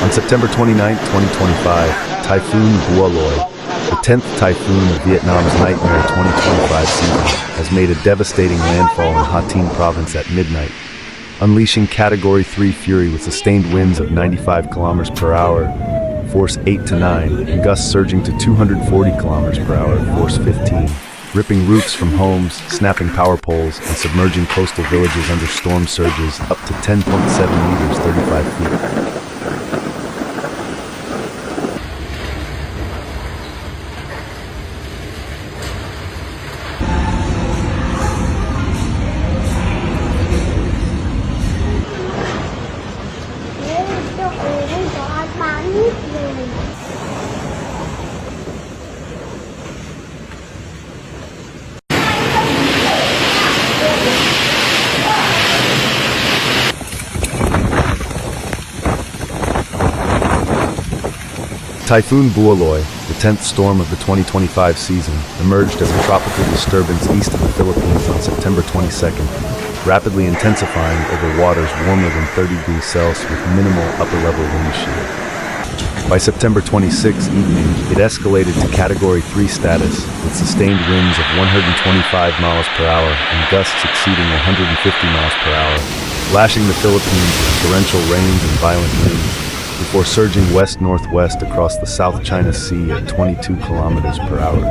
On September 29, 2025, Typhoon Bualoi, the 10th typhoon of Vietnam's Nightmare 2025 season, has made a devastating landfall in Ha Tinh Province at midnight, unleashing Category 3 fury with sustained winds of 95 kilometers per hour, force 8 to 9, and gusts surging to 240 kilometers per hour, force 15, ripping roofs from homes, snapping power poles, and submerging coastal villages under storm surges up to 10.7 meters, 35 feet. Typhoon Bualoi, the 10th storm of the 2025 season, emerged as a tropical disturbance east of the Philippines on September 22nd, rapidly intensifying over waters warmer than 30 degrees Celsius with minimal upper-level wind shear. By September 26 evening, it escalated to Category 3 status, with sustained winds of 125 miles per hour and gusts exceeding 150 miles per hour, lashing the Philippines with torrential rains and violent winds, before surging west-northwest across the South China Sea at 22 kilometers per hour.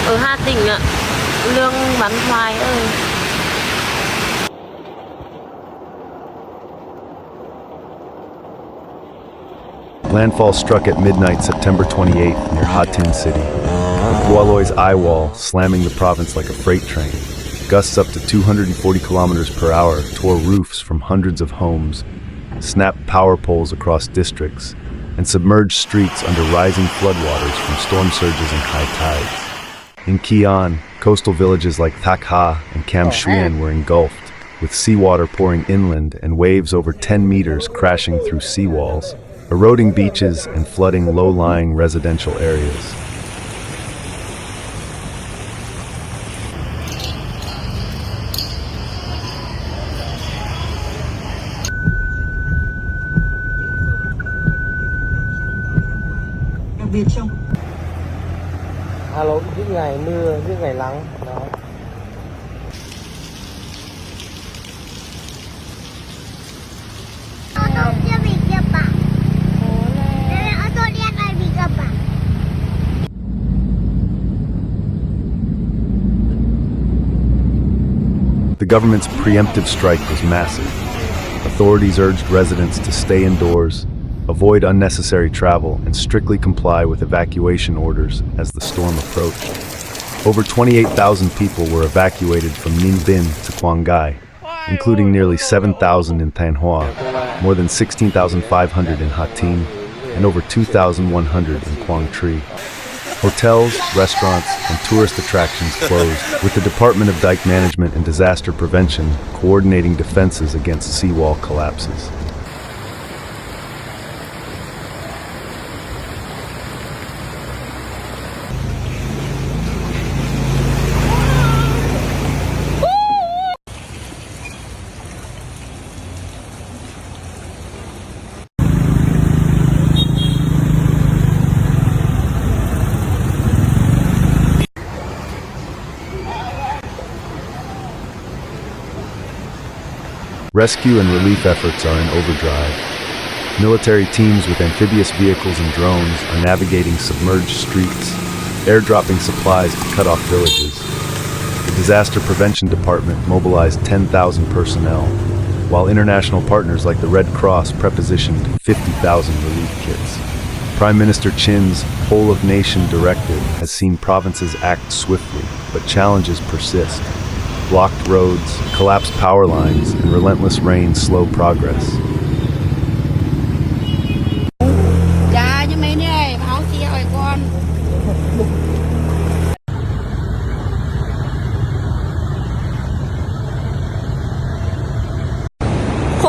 Ở Ha Tinh ạ, lương bắn hoài ơi. Landfall struck at midnight September 28th near Ha Tinh City, with Bualoi's eye wall slamming the province like a freight train. Gusts up to 240 kilometers per hour tore roofs from hundreds of homes, snapped power poles across districts, and submerged streets under rising floodwaters from storm surges and high tides. In Qian, coastal villages like Thak Ha and Cam Xuyen were engulfed, with seawater pouring inland and waves over 10 meters crashing through seawalls, eroding beaches and flooding low-lying residential areas. Hà Nội những ngày mưa, những ngày nắng đó. The government's preemptive strike was massive. Authorities urged residents to stay indoors, avoid unnecessary travel, and strictly comply with evacuation orders as the storm approached. Over 28,000 people were evacuated from Ninh Bình to Quang Ngai, including nearly 7,000 in Thanh Hoa, more than 16,500 in Ha Tinh, and over 2,100 in Quang Tri. Hotels, restaurants, and tourist attractions closed, with the Department of Dike Management and Disaster Prevention coordinating defenses against seawall collapses. Rescue and relief efforts are in overdrive. Military teams with amphibious vehicles and drones are navigating submerged streets, airdropping supplies to cut off villages. The Disaster Prevention Department mobilized 10,000 personnel, while international partners like the Red Cross prepositioned 50,000 relief kits. Prime Minister Chin's whole-of-nation directive has seen provinces act swiftly, but challenges persist. Blocked roads, collapsed power lines, and relentless rain slow progress.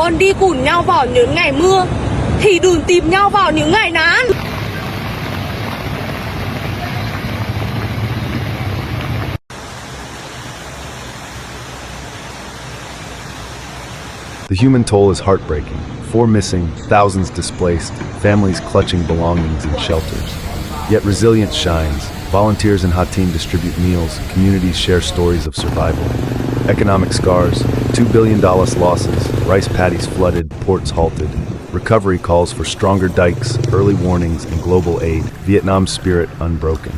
con đi cùng nhau vào những ngày mưa thì đừng tìm nhau vào những ngày nắng. The human toll is heartbreaking. 4 missing, thousands displaced, families clutching belongings in shelters. Yet resilience shines. Volunteers in Ha Tinh distribute meals, communities share stories of survival. Economic scars, $2 billion losses, rice paddies flooded, ports halted. Recovery calls for stronger dikes, early warnings, and global aid. Vietnam's spirit unbroken.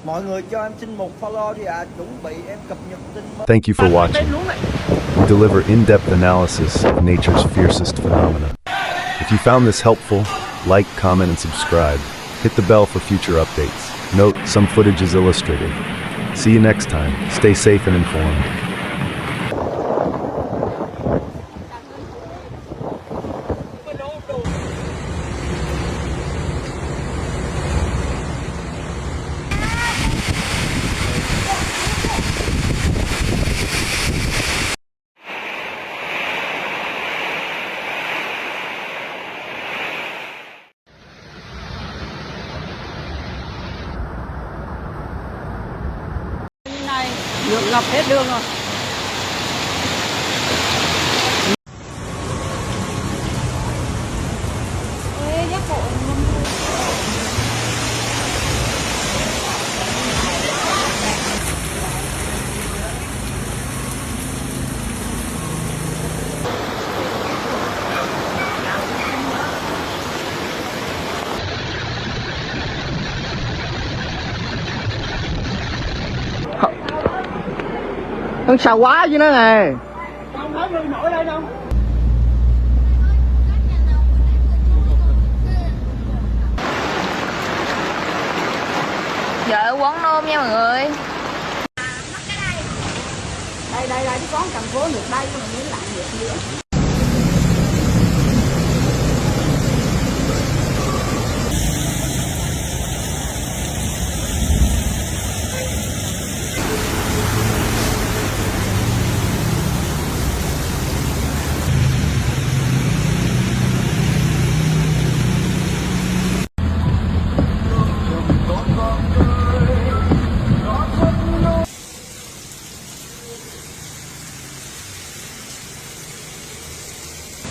Mọi người cho em xin một follow đi ạ, chuẩn bị em cập nhật tin mới. Thank you for watching. We deliver in-depth analysis of nature's fiercest phenomena. If you found this helpful, like, comment, and subscribe. Hit the bell for future updates. Note, some footage is illustrated. See you next time. Stay safe and informed. Nước ngập hết đường rồi. Con xào quá chứ nó nè. Không thấy người nổi đây đâu. Giờ quán nôm nha mọi người. Đây cái con thành phố nước đây mà muốn làm việc nữa.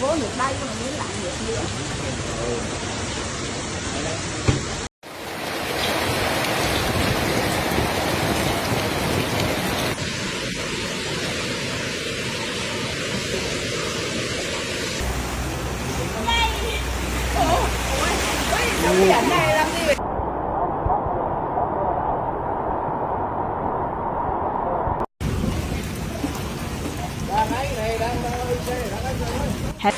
Phố nước đây mà muốn làm việc nữa. Đang ấy này, đang xe, đang ấy.